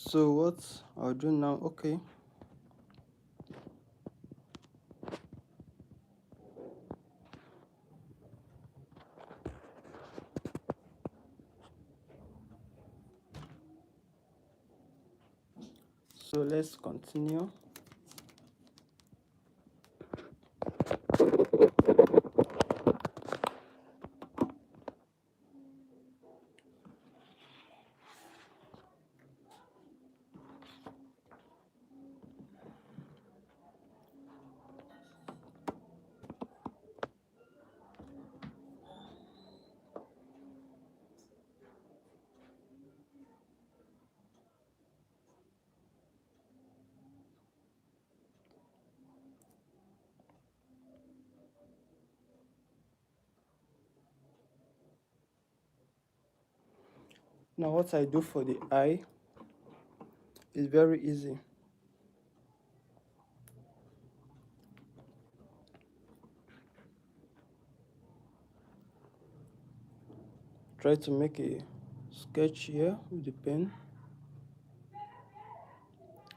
So what I'll do now, okay. So let's continue. Now what I do for the eye is very easy. Try to make a sketch here with the pen.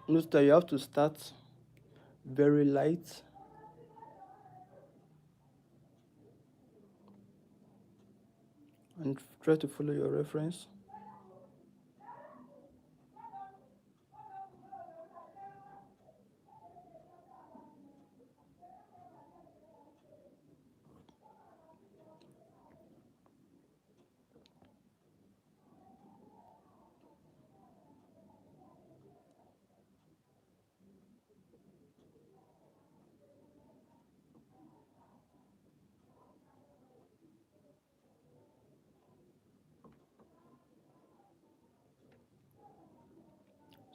Note that you have to start very light and try to follow your reference.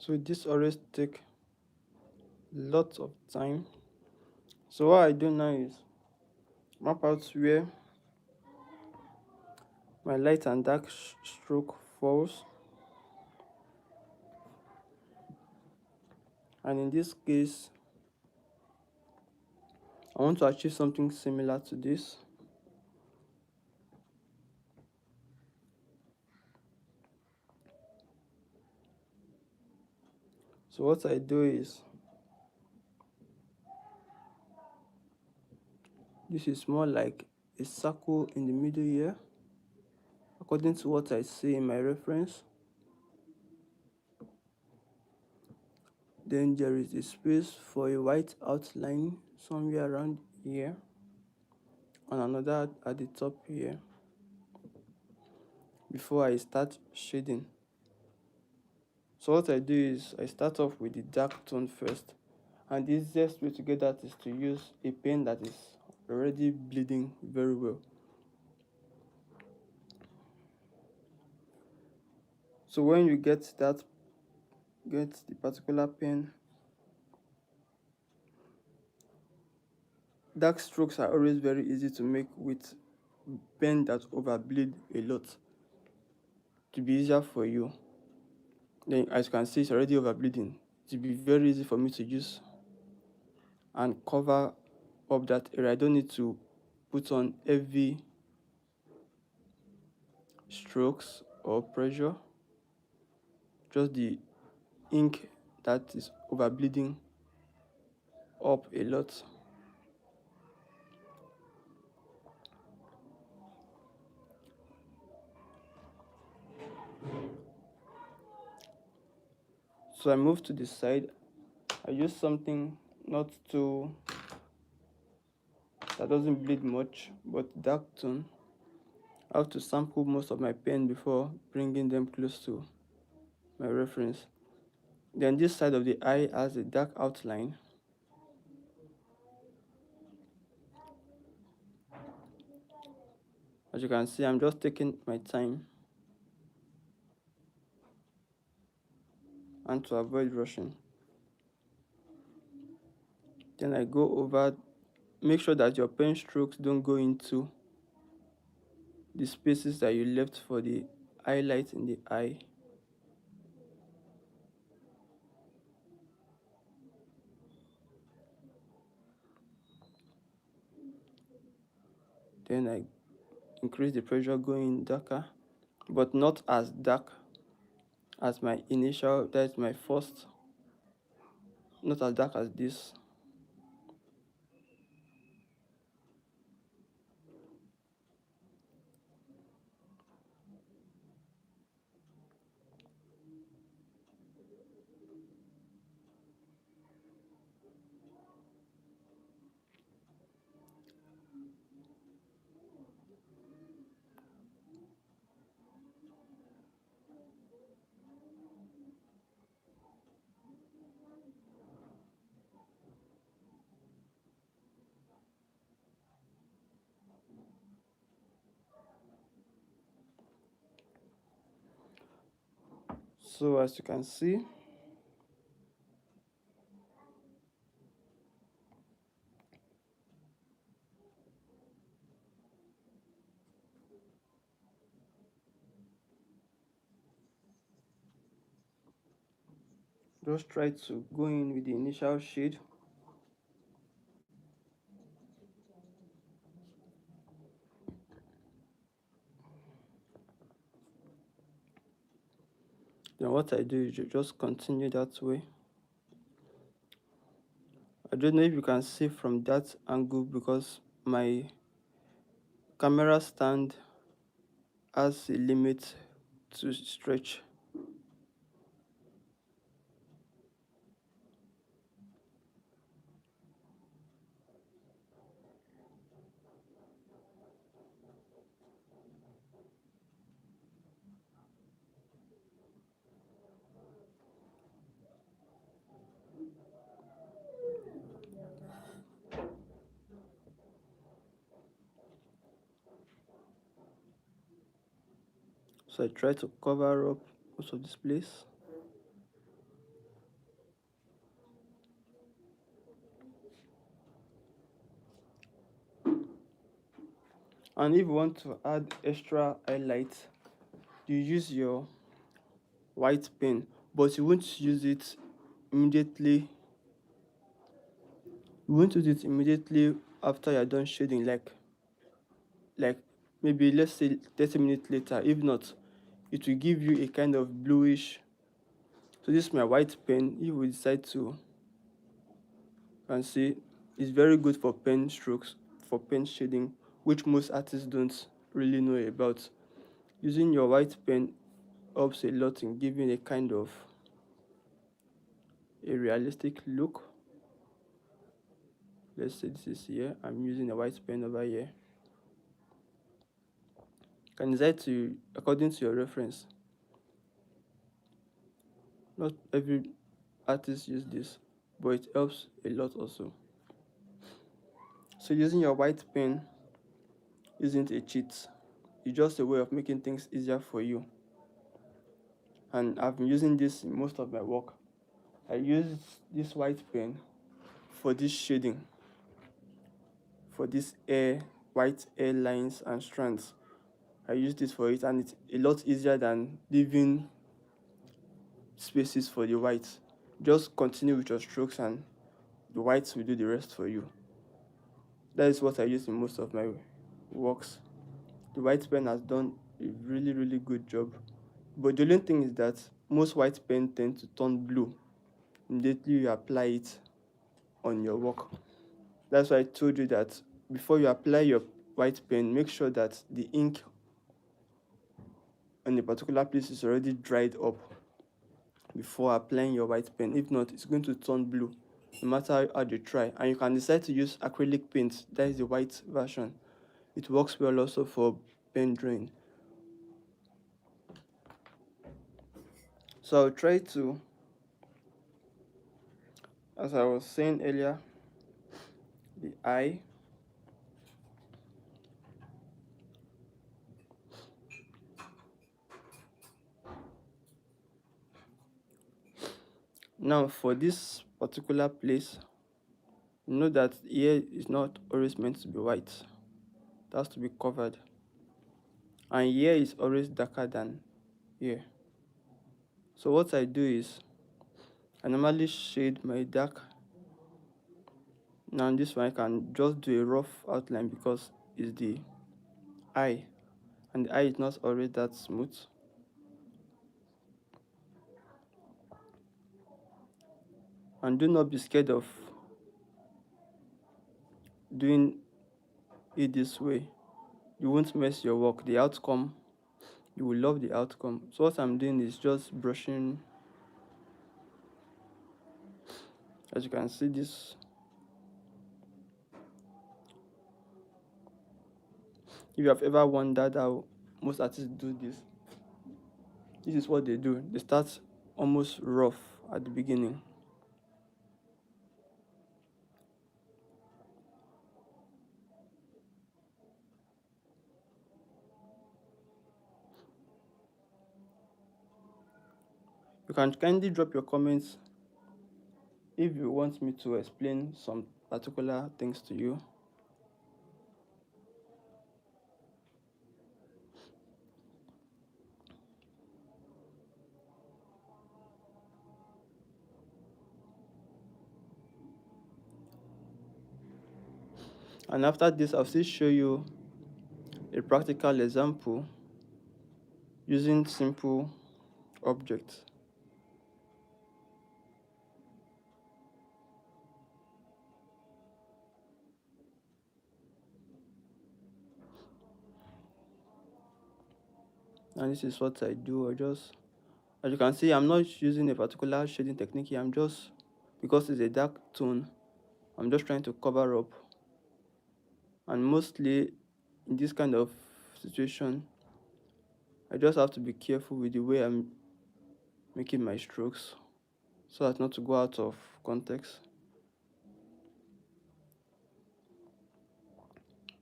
So this always take lots of time. So what I do now is map out where my light and dark stroke falls. And in this case, I want to achieve something similar to this. So what I do is, this is more like a circle in the middle here, according to what I see in my reference. Then there is a space for a white outline somewhere around here, and another at the top here, before I start shading. So what I do is I start off with the dark tone first, and the easiest way to get that is to use a pen that is already bleeding very well. So when you get the particular pen, dark strokes are always very easy to make with pen that overbleed a lot, to be easier for you. Then as you can see, it's already overbleeding. It will be very easy for me to use and cover up that area. I don't need to put on heavy strokes or pressure, just the ink that is overbleeding up a lot. So I move to the side. I use something not too, that doesn't bleed much, but dark tone. I have to sample most of my pen before bringing them close to my reference. Then this side of the eye has a dark outline. As you can see, I'm just taking my time and to avoid rushing. Then I go over, make sure that your pen strokes don't go into the spaces that you left for the highlight in the eye. Then I increase the pressure going darker, but not as dark as my initial, that's my first, not as dark as this. So as you can see, just try to go in with the initial shade. Then what I do is just continue that way. I don't know if you can see from that angle because my camera stand has a limit to stretch. So I try to cover up most of this place. And if you want to add extra highlight, you use your white pen, but you won't use it immediately. You won't use it immediately after you're done shading, like maybe let's say 30 minutes later. If not, it will give you a kind of bluish. So this is my white pen. If we decide to, you can see it's very good for pen strokes, for pen shading, which most artists don't really know about. Using your white pen helps a lot in giving a kind of a realistic look. Let's say this is here. I'm using a white pen over here. You can decide to, according to your reference. Not every artist use this, but it helps a lot also. So using your white pen isn't a cheat. It's just a way of making things easier for you. And I've been using this in most of my work. I use this white pen for this shading, for this white air lines and strands. I use this for it, and it's a lot easier than leaving spaces for the whites. Just continue with your strokes and the whites will do the rest for you. That is what I use in most of my works. The white pen has done a really, really good job. But the only thing is that most white pen tend to turn blue immediately you apply it on your work. That's why I told you that before you apply your white pen, make sure that the ink on a particular place is already dried up before applying your white pen. If not, it's going to turn blue no matter how you try. And you can decide to use acrylic paint. That is the white version. It works well also for pen drawing. So I'll try to, as I was saying earlier, the eye. Now for this particular place, you know that ear is not always meant to be white. It has to be covered. And ear is always darker than ear. So what I do is I normally shade my dark. Now this one I can just do a rough outline because it's the eye, and the eye is not always that smooth. And do not be scared of doing it this way. You won't mess your work. The outcome, you will love the outcome. So what I'm doing is just brushing. As you can see, this, if you have ever wondered how most artists do this is what they do. They start almost rough at the beginning. You can kindly drop your comments if you want me to explain some particular things to you. And after this, I'll still show you a practical example using simple objects. And this is what I do. As you can see, I'm not using a particular shading technique here. I'm just, because it's a dark tone, I'm just trying to cover up. And mostly in this kind of situation, I just have to be careful with the way I'm making my strokes so as not to go out of context.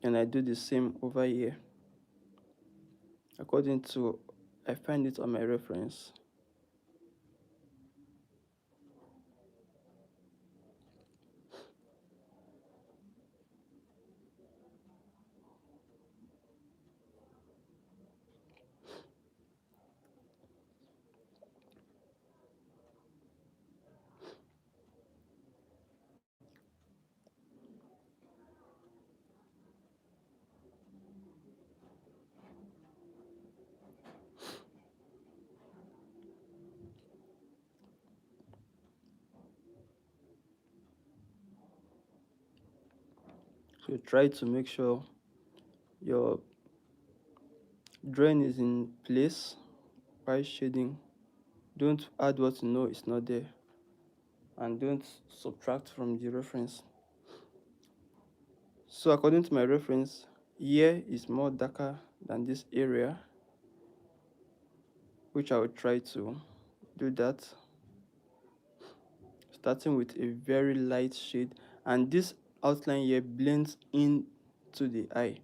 And I do the same over here according to, I find it on my reference. So try to make sure your drawing is in place while shading. Don't add what you know is not there, and don't subtract from the reference. So according to my reference, here is more darker than this area, which I will try to do that, starting with a very light shade, and this outline here blends in to the eye.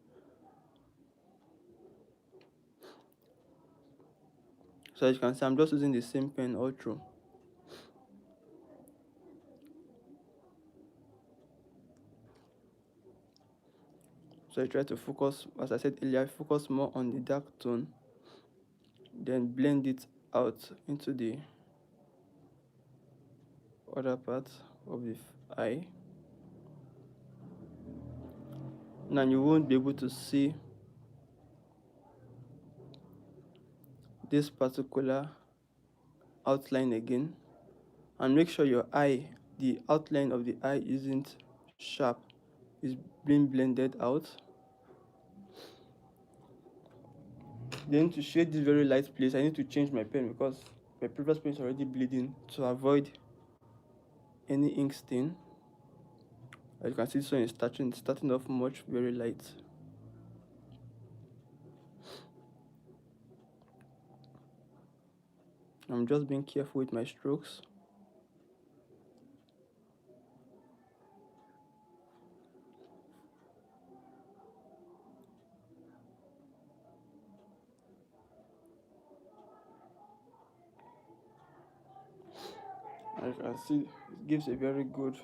So as you can see, I'm just using the same pen all through. So I try to focus, as I said earlier, focus more on the dark tone, then blend it out into the other part of the eye. Now you won't be able to see this particular outline again, and make sure your eye, the outline of the eye isn't sharp, is being blended out. Then to shade this very light place, I need to change my pen because my previous pen is already bleeding, to avoid any ink stain. As you can see, this one is starting off much very light. I'm just being careful with my strokes. As you can see, it gives a very good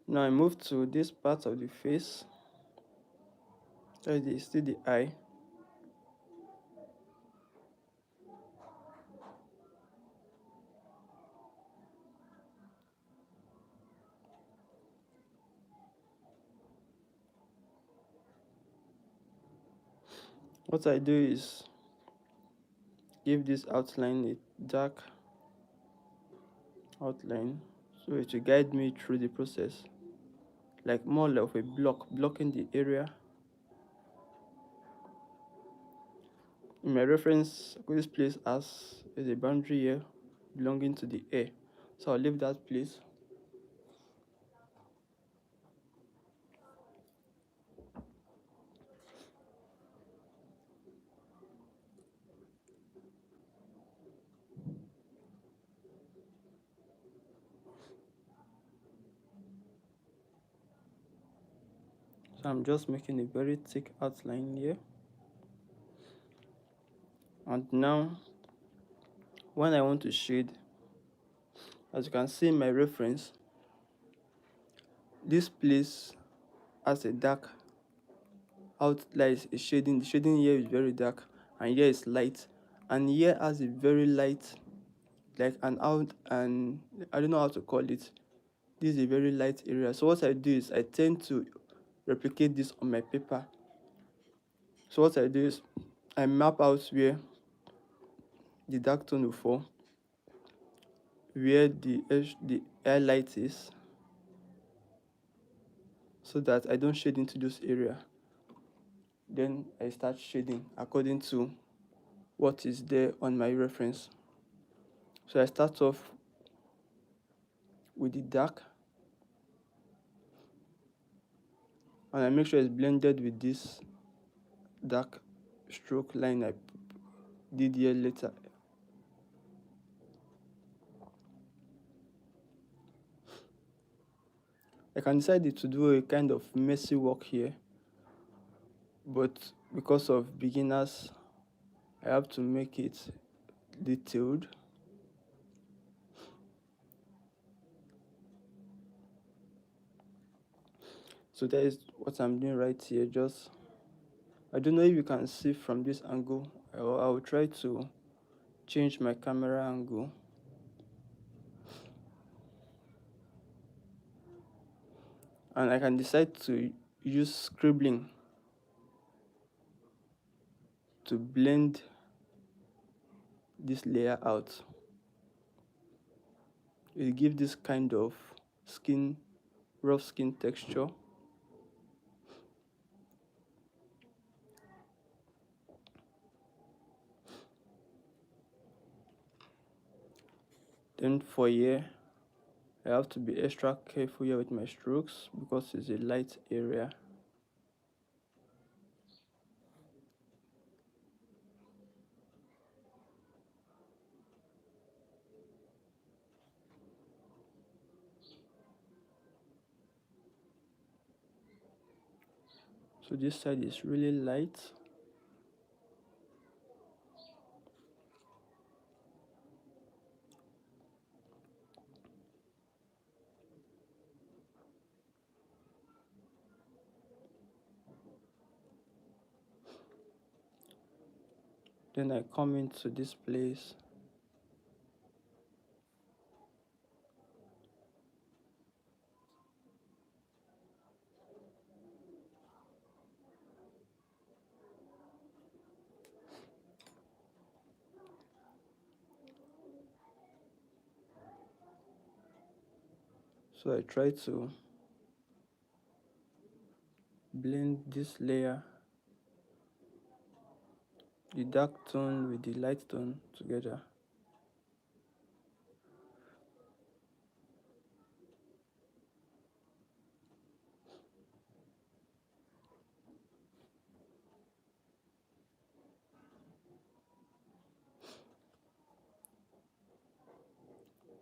Now I move to this part of the face. That is still the eye. What I do is give this outline a dark outline so it will guide me through the process, like more of a blocking the area. In my reference, this place has is a boundary here belonging to the air, so I'll leave that place. So I'm just making a very thick outline here. And now, when I want to shade, as you can see in my reference, this place has a dark outline, a shading. The shading here is very dark, and here is light, and here has a very light, like an out, and I don't know how to call it. This is a very light area. So what I do is I tend to replicate this on my paper. So what I do is I map out where the dark tone will fall, where the highlight is, so that I don't shade into those area. Then I start shading according to what is there on my reference. So I start off with the dark, and I make sure it's blended with this dark stroke line I did here later. I can decide to do a kind of messy work here, but because of beginners, I have to make it detailed. So that is what I'm doing right here. Just, I don't know if you can see from this angle, or I will try to change my camera angle. And I can decide to use scribbling to blend this layer out. It gives this kind of rough skin texture. Then for here, I have to be extra careful here with my strokes because it's a light area. So this side is really light. Then I come into this place. So I try to blend this layer, the dark tone with the light tone together.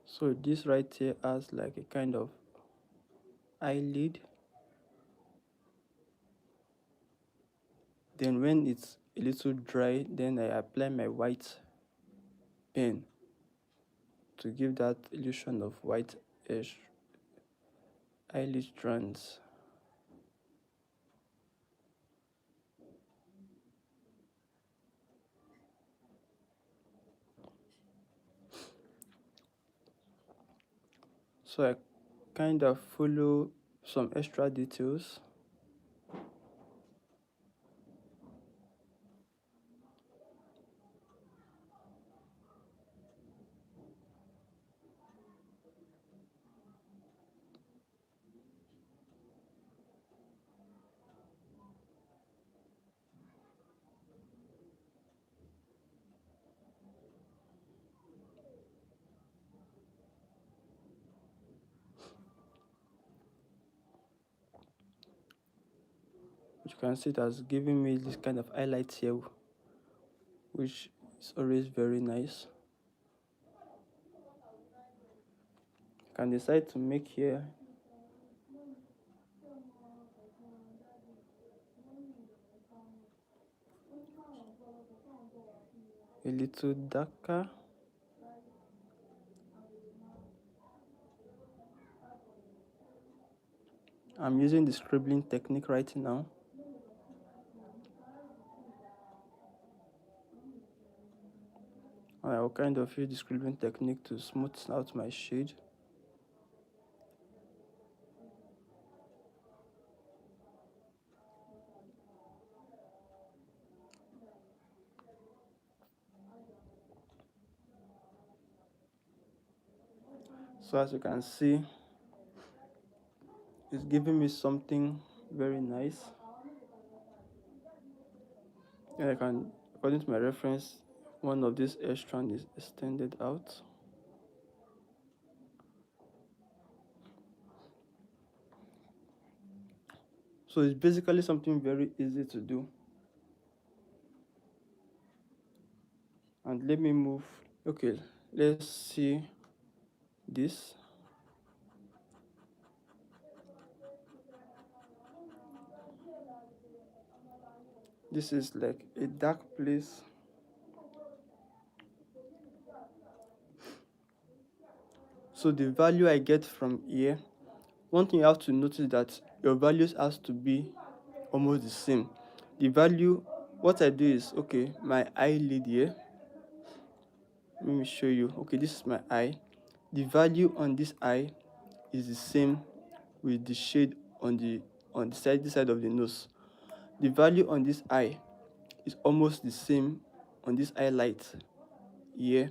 So this right here has like a kind of eyelid. Then when it's a little dry, then I apply my white pen to give that illusion of white edge eyelid strands. So I kind of follow some extra details. But you can see it has given me this kind of highlight here, which is always very nice. You can decide to make here a little darker. I'm using the scribbling technique right now. I will kind of use the scribbling technique to smooth out my shade. So as you can see, it's giving me something very nice. And I can, according to my reference, one of these hair strand is extended out. So it's basically something very easy to do. And let me move. Okay, let's see this. This is like a dark place. So the value I get from here, one thing you have to notice that your values has to be almost the same. The value, what I do is, okay, my eyelid here, let me show you. Okay, this is my eye. The value on this eye is the same with the shade on the side, this side of the nose. The value on this eye is almost the same on this highlight here,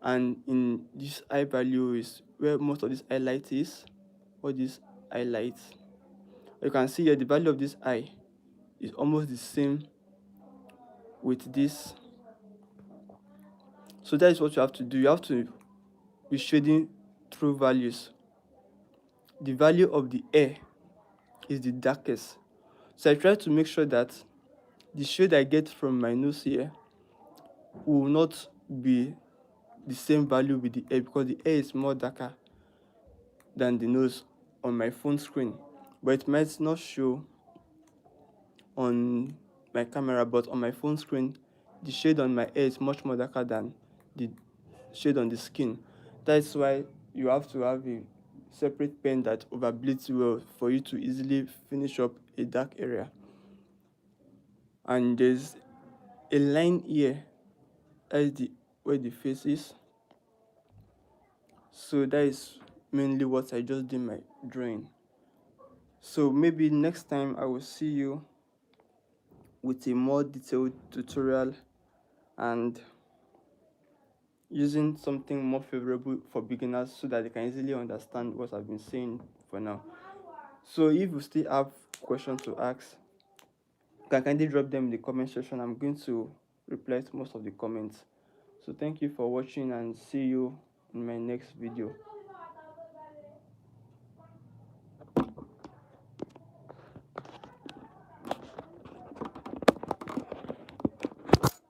and in this eye value is where most of this highlight is, or this highlight. You can see here the value of this eye is almost the same with this. So that is what you have to do. You have to be shading through values. The value of the hair is the darkest. So I try to make sure that the shade I get from my nose here will not be the same value with the hair, because the hair is more darker than the nose on my phone screen, but it might not show on my camera. But on my phone screen, the shade on my hair is much more darker than the shade on the skin. That's why you have to have a separate pen that overbleeds well for you to easily finish up a dark area. And there's a line here, that's the where the face is. So that is mainly what I just did my drawing. So maybe next time I will see you with a more detailed tutorial and using something more favorable for beginners so that they can easily understand what I've been saying for now. So if you still have questions to ask, you can kindly drop them in the comment section. I'm going to reply to most of the comments. So thank you for watching, and see you in my next video.